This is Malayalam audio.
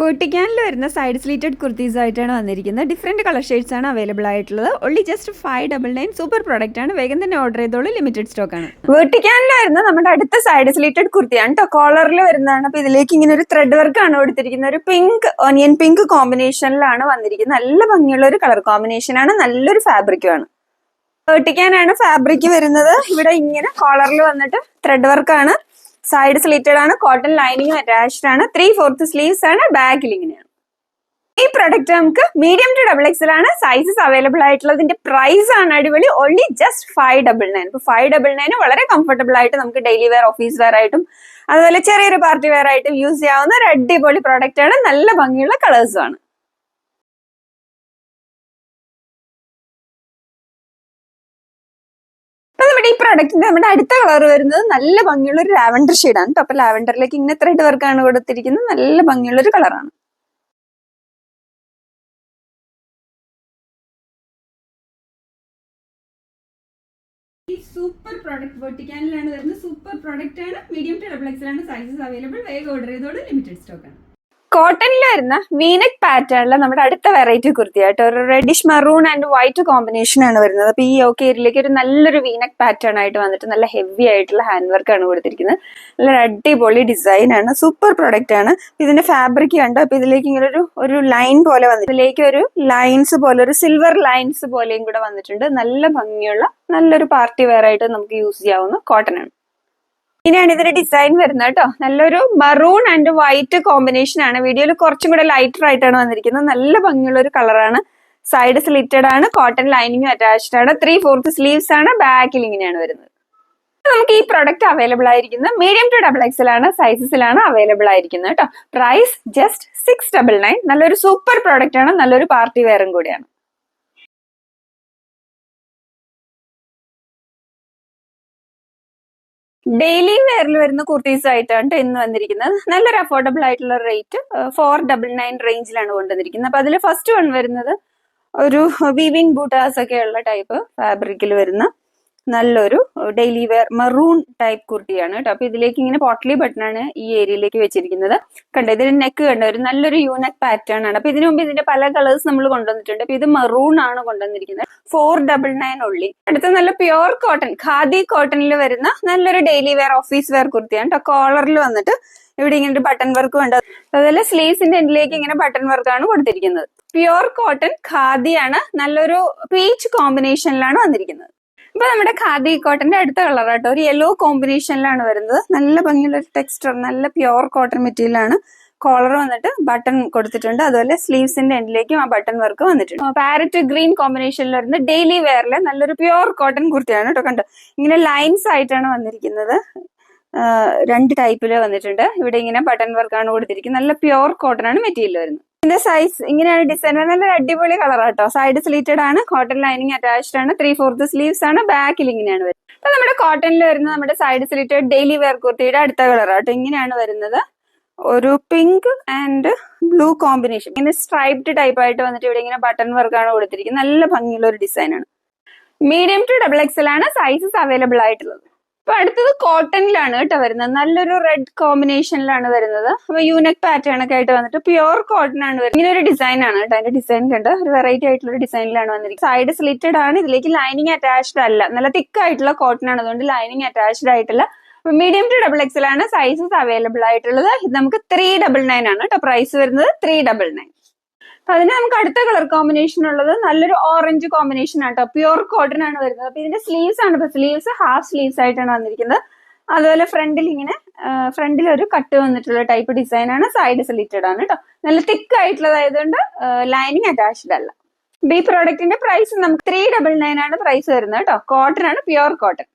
വേർട്ടിക്കാനിൽ വരുന്ന സൈഡ് സ്ലീറ്റഡ് കുർത്തീസ് ആയിട്ടാണ് വന്നിരിക്കുന്നത്. ഡിഫറെൻറ്റ് കളർ ഷെയ്ഡ്സ് ആണ് അവൈലബിൾ ആയിട്ടുള്ളത്. ഓൺലി ജസ്റ്റ് 599 സൂപ്പർ പ്രോഡക്റ്റ് ആണ്. വേഗം തന്നെ ഓർഡർ ചെയ്തോളൂ, ലിമിറ്റഡ് സ്റ്റോക്ക് ആണ്. വേർട്ടിക്കാനിൽ വരുന്ന നമ്മുടെ അടുത്ത സൈഡ് സ്ലീറ്റഡ് കുർത്തിയാണ് കേട്ടോ. കോളറിൽ വരുന്നതാണ്. അപ്പോൾ ഇതിലേക്ക് ഇങ്ങനെ ഒരു ത്രെഡ് വർക്ക് ആണ് കൊടുത്തിരിക്കുന്നത്. ഒരു പിങ്ക്, ഓനിയൻ പിങ്ക് കോമ്പിനേഷനിലാണ് വന്നിരിക്കുന്നത്. നല്ല ഭംഗിയുള്ള ഒരു കളർ കോമ്പിനേഷൻ ആണ്. നല്ലൊരു ഫാബ്രിക്കുമാണ്. വേർട്ടിക്കാനാണ് ഫാബ്രിക് വരുന്നത്. ഇവിടെ ഇങ്ങനെ കോളറിൽ വന്നിട്ട് ത്രെഡ് വർക്കാണ്. സൈഡ് സ്ലിറ്റഡ് ആണ്. കോട്ടൺ ലൈനിങ്ങും അറ്റാച്ച്ഡ് ആണ്. 3/4 സ്ലീവ്സ് ആണ്. ബാക്കിൽ ഇങ്ങനെയാണ്. ഈ പ്രൊഡക്റ്റ് നമുക്ക് മീഡിയം ടു XXL ആണ് സൈസസ് അവൈലബിൾ ആയിട്ടുള്ളത്. ഇതിന്റെ പ്രൈസ് ആണ് അടിപൊളി. Only just 599. ഇപ്പൊ 599 വളരെ കംഫർട്ടബിൾ ആയിട്ട് നമുക്ക് ഡെയിലി വെയർ, ഓഫീസ് വെയർ ആയിട്ടും അതുപോലെ ചെറിയൊരു പാർട്ടി വെയർ ആയിട്ടും യൂസ് ചെയ്യാവുന്ന ഒരു അടിപൊളി പ്രൊഡക്റ്റ് ആണ്. നല്ല ഭംഗിയുള്ള കളേഴ്സും ആണ്. നമ്മുടെ ഈ പ്രൊഡക്റ്റിന്റെ നമ്മുടെ അടുത്ത കളർ വരുന്നത് നല്ല ഭംഗിയുള്ള ഒരു ലാവൻഡർ ഷെയ്ഡാണ് കേട്ടോ. അപ്പൊ ലാവൻഡറിലേക്ക് ഇങ്ങനെ ത്രെഡ് വർക്കാണ് കൊടുത്തിരിക്കുന്നത്. നല്ല ഭംഗിയുള്ള ഒരു കളറാണ്. ഈ സൂപ്പർ പ്രോഡക്റ്റ് വേർട്ടിക്കാനിലാണ് വരുന്നത്. സൂപ്പർ പ്രോഡക്റ്റ് ആണ്. മീഡിയം ടു XXL ആണ് സൈസസ് അവൈലബിൾ. വേഗം ഓർഡർ ചെയ്തോട്, ലിമിറ്റഡ് സ്റ്റോക്ക് ആണ്. കോട്ടണിൽ വരുന്ന വീനെക്ക് പാറ്റേണില് നമ്മുടെ അടുത്ത വെറൈറ്റി കുർത്തിയായിട്ട് ഒരു reddish maroon and white combination ആണ് വരുന്നത്. അപ്പൊ ഈ ഏരിയയിലേക്ക് ഒരു നല്ലൊരു വീനെക്ക് പാറ്റേൺ ആയിട്ട് വന്നിട്ട് നല്ല ഹെവി ആയിട്ടുള്ള ഹാൻഡ് വർക്ക് ആണ് കൊടുത്തിരിക്കുന്നത്. നല്ലൊരു അടിപൊളി ഡിസൈൻ ആണ്. സൂപ്പർ പ്രൊഡക്റ്റ് ആണ്. ഇതിന്റെ ഫാബ്രിക് കണ്ട് അപ്പൊ ഇതിലേക്ക് ഇങ്ങനെ ഒരു ലൈൻ പോലെ വന്നിട്ട് ഇതിലേക്ക് ഒരു ലൈൻസ് പോലെ ഒരു സിൽവർ ലൈൻസ് പോലെയും കൂടെ വന്നിട്ടുണ്ട്. നല്ല ഭംഗിയുള്ള നല്ലൊരു പാർട്ടി വെയർ ആയിട്ട് നമുക്ക് യൂസ് ചെയ്യാവുന്ന കോട്ടൺ ആണ്. ഇങ്ങനെയാണ് ഇതിന്റെ ഡിസൈൻ വരുന്നത് കേട്ടോ. നല്ലൊരു മറൂൺ ആൻഡ് വൈറ്റ് കോമ്പിനേഷൻ ആണ്. വീഡിയോയിൽ കുറച്ചും കൂടെ ലൈറ്റർ ആയിട്ടാണ് വന്നിരിക്കുന്നത്. നല്ല ഭംഗിയുള്ള ഒരു കളറാണ്. സൈഡ് സ്ലിറ്റഡ് ആണ്. കോട്ടൺ ലൈനിങ്ങും അറ്റാച്ച്ഡ് ആണ്. 3/4 സ്ലീവ്സ് ആണ്. ബാക്കിൽ ഇങ്ങനെയാണ് വരുന്നത്. നമുക്ക് ഈ പ്രൊഡക്റ്റ് അവൈലബിൾ ആയിരിക്കുന്നത് മീഡിയം ടു XXL ആണ് സൈസസിലാണ് അവൈലബിൾ ആയിരിക്കുന്നത് കേട്ടോ. Price just 699. നല്ലൊരു സൂപ്പർ പ്രൊഡക്റ്റ് ആണ്. നല്ലൊരു പാർട്ടി വെയറും കൂടിയാണ്. ഡെയിലി വെയറിൽ വരുന്ന കുർത്തീസ് ആയിട്ടാണ് ഇന്ന് വന്നിരിക്കുന്നത്. നല്ലൊരു അഫോർഡബിൾ ആയിട്ടുള്ള റേറ്റ് 499 റേഞ്ചിലാണ് കൊണ്ടുവന്നിരിക്കുന്നത്. അപ്പൊ അതിൽ ഫസ്റ്റ് വൺ വരുന്നത് ഒരു വീവിംഗ് ബൂട്ടാസ് ഒക്കെ ഉള്ള ടൈപ്പ് ഫാബ്രിക്കിൽ വരുന്ന നല്ലൊരു ഡെയിലി വെയർ മറൂൺ ടൈപ്പ് കുർത്തിയാണ് കേട്ടോ. അപ്പൊ ഇതിലേക്ക് ഇങ്ങനെ പോട്ട്ലി ബട്ടൺ ആണ് ഈ ഏരിയയിലേക്ക് വെച്ചിരിക്കുന്നത്. കണ്ടോ, ഇതിന് നെക്ക് കണ്ടോ, ഒരു നല്ലൊരു യൂനെക്ക് പാറ്റേൺ ആണ്. അപ്പൊ ഇതിനു മുമ്പ് ഇതിന്റെ പല കളേഴ്സ് നമ്മൾ കൊണ്ടുവന്നിട്ടുണ്ട്. അപ്പൊ ഇത് മറൂൺ ആണ് കൊണ്ടുവന്നിരിക്കുന്നത്. 499 ഉള്ളി. അടുത്ത നല്ല പ്യുവർ കോട്ടൺ, ഖാദി കോട്ടണിൽ വരുന്ന നല്ലൊരു ഡെയിലി വെയർ, ഓഫീസ് വെയർ കുർത്തിയാണ് കേട്ടോ. കോളറിൽ വന്നിട്ട് ഇവിടെ ഇങ്ങനെ ഒരു ബട്ടൺ വർക്ക് ഉണ്ട്. അതുപോലെ സ്ലീവ്സിന്റെ എൻഡിലേക്ക് ഇങ്ങനെ ബട്ടൺ വർക്കാണ് കൊടുത്തിരിക്കുന്നത്. പ്യുവർ കോട്ടൺ ഖാദിയാണ്. നല്ലൊരു പീച്ച് കോമ്പിനേഷനിലാണ് വന്നിരിക്കുന്നത്. ഇപ്പൊ നമ്മുടെ ഖാദി കോട്ടന്റെ അടുത്ത കളർ ആട്ടോ. ഒരു യെല്ലോ കോമ്പിനേഷനിലാണ് വരുന്നത്. നല്ല ഭംഗിയുള്ള ഒരു ടെക്സ്ചർ, നല്ല പ്യുവർ കോട്ടൺ മെറ്റീരിയൽ ആണ്. കോളർ വന്നിട്ട് ബട്ടൺ കൊടുത്തിട്ടുണ്ട്. അതുപോലെ സ്ലീവ്സിന്റെ എൻഡിലേക്കും ആ ബട്ടൺ വർക്ക് വന്നിട്ടുണ്ട്. പാരറ്റ് ഗ്രീൻ കോമ്പിനേഷനിൽ വരുന്ന ഡെയിലി വെയറിലെ നല്ലൊരു പ്യുവർ കോട്ടൺ കുർത്തിയാണ് കേട്ടോ. കണ്ടോ, ഇങ്ങനെ ലൈൻസ് ആയിട്ടാണ് വന്നിരിക്കുന്നത്. 2 ടൈപ്പില് വന്നിട്ടുണ്ട്. ഇവിടെ ഇങ്ങനെ ബട്ടൺ വർക്കാണ് കൊടുത്തിരിക്കുന്നത്. നല്ല പ്യുവർ കോട്ടൺ ആണ് മെറ്റീരിയൽ വരുന്നത്. ഇതിന്റെ സൈസ് ഇങ്ങനെയാണ് ഡിസൈൻ. നല്ല അടിപൊളി കളർ ആട്ടോ. സൈഡ് സ്ലീറ്റഡ് ആണ്. കോട്ടൺ ലൈനിങ് അറ്റാച്ച്ഡ് ആണ്. 3/4 സ്ലീവ്സ് ആണ്. ബാക്കിൽ ഇങ്ങനെയാണ് വരുന്നത്. അപ്പൊ നമ്മുടെ കോട്ടണിൽ വരുന്ന നമ്മുടെ സൈഡ് സ്ലീറ്റഡ് ഡെയിലി വെയർ കുർത്തിയുടെ അടുത്ത കളർ ആട്ടോ. ഇങ്ങനെയാണ് വരുന്നത്. ഒരു പിങ്ക് ആൻഡ് ബ്ലൂ കോമ്പിനേഷൻ. ഇങ്ങനെ സ്ട്രൈപ്ഡ് ടൈപ്പ് ആയിട്ട് വന്നിട്ട് ഇവിടെ ഇങ്ങനെ ബട്ടൺ വർക്കാണ് കൊടുത്തിരിക്കുന്നത്. നല്ല ഭംഗിയുള്ള ഒരു ഡിസൈൻ ആണ്. മീഡിയം ടു XXL ആണ് സൈസസ് അവൈലബിൾ ആയിട്ടുള്ളത്. അപ്പൊ അടുത്തത് കോട്ടണിലാണ് കേട്ടോ വരുന്നത്. നല്ലൊരു റെഡ് കോമ്പിനേഷനിലാണ് വരുന്നത്. അപ്പൊ യൂനെക്ക് പാറ്റേൺ ഒക്കെ ആയിട്ട് വന്നിട്ട് പ്യുവർ കോട്ടൺ ആണ് വരുന്നത്. ഇങ്ങനെ ഒരു ഡിസൈൻ ആണ് കേട്ടോ. അതിന്റെ ഡിസൈൻ കണ്ട് ഒരു വെറൈറ്റി ആയിട്ടുള്ള ഒരു ഡിസൈനിലാണ് വന്നിരിക്കുന്നത്. സൈഡ് സ്ലിറ്റഡ് ആണ്. ഇതിലേക്ക് ലൈനിങ് അറ്റാച്ച്ഡ് അല്ല. നല്ല തിക്ക് ആയിട്ടുള്ള കോട്ടൺ ആണ്. അതുകൊണ്ട് ലൈനിങ് അറ്റാച്ച്ഡ് ആയിട്ടില്ല. മീഡിയം ടു XXL ആണ് സൈസസ് അവൈലബിൾ ആയിട്ടുള്ളത്. ഇത് നമുക്ക് 399 ആണ് കേട്ടോ. പ്രൈസ് വരുന്നത് 399. അതിന് നമുക്ക് അടുത്ത കളർ കോമ്പിനേഷൻ ഉള്ളത് നല്ലൊരു ഓറഞ്ച് കോമ്പിനേഷൻ ആട്ടോ. പ്യുവർ കോട്ടൺ ആണ് വരുന്നത്. അപ്പൊ ഇതിന്റെ സ്ലീവ്സ് ആണ്. ഇപ്പൊ സ്ലീവ്സ് ഹാഫ് സ്ലീവ്സ് ആയിട്ടാണ് വന്നിരിക്കുന്നത്. അതുപോലെ ഫ്രണ്ടിൽ ഇങ്ങനെ ഫ്രണ്ടിൽ ഒരു കട്ട് വന്നിട്ടുള്ള ടൈപ്പ് ഡിസൈൻ ആണ്. സൈഡ് സ്ലിറ്റഡ് ആണ് കേട്ടോ. നല്ല തിക്ക് ആയിട്ടുള്ളതായതുകൊണ്ട് ലൈനിങ് അറ്റാച്ച്ഡ് അല്ല. ഈ പ്രോഡക്റ്റിന്റെ പ്രൈസ് നമുക്ക് 399 ആണ് പ്രൈസ് വരുന്നത് കേട്ടോ. കോട്ടൺ ആണ്, പ്യുവർ കോട്ടൺ.